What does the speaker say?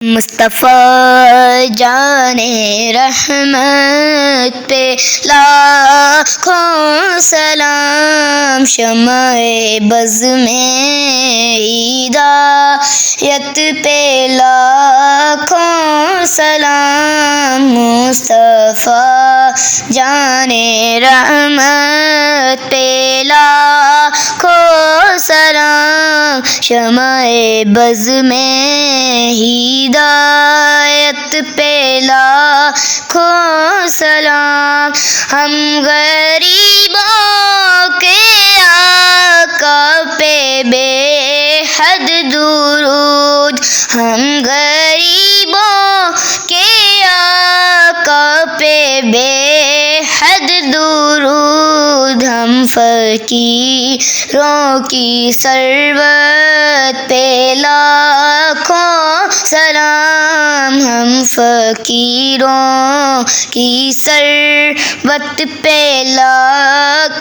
مصطفیٰ جان رحمت پہ لاکھوں سلام، شمع بز میں ہدایت پہ لاکھوں سلام، مصطفیٰ جان رحمت پہ لاکھوں سلام، شمع بز میں ہدایت پہ لاکھوں سلام، ہم غریبوں کے آقا پہ بے حد درود، ہم غریبوں کے آقا پہ بے حد درود، ہم فقیروں کی ثروت پہ لاکھوں سلام، ہم فقیروں کی ثروت پہ لاکھوں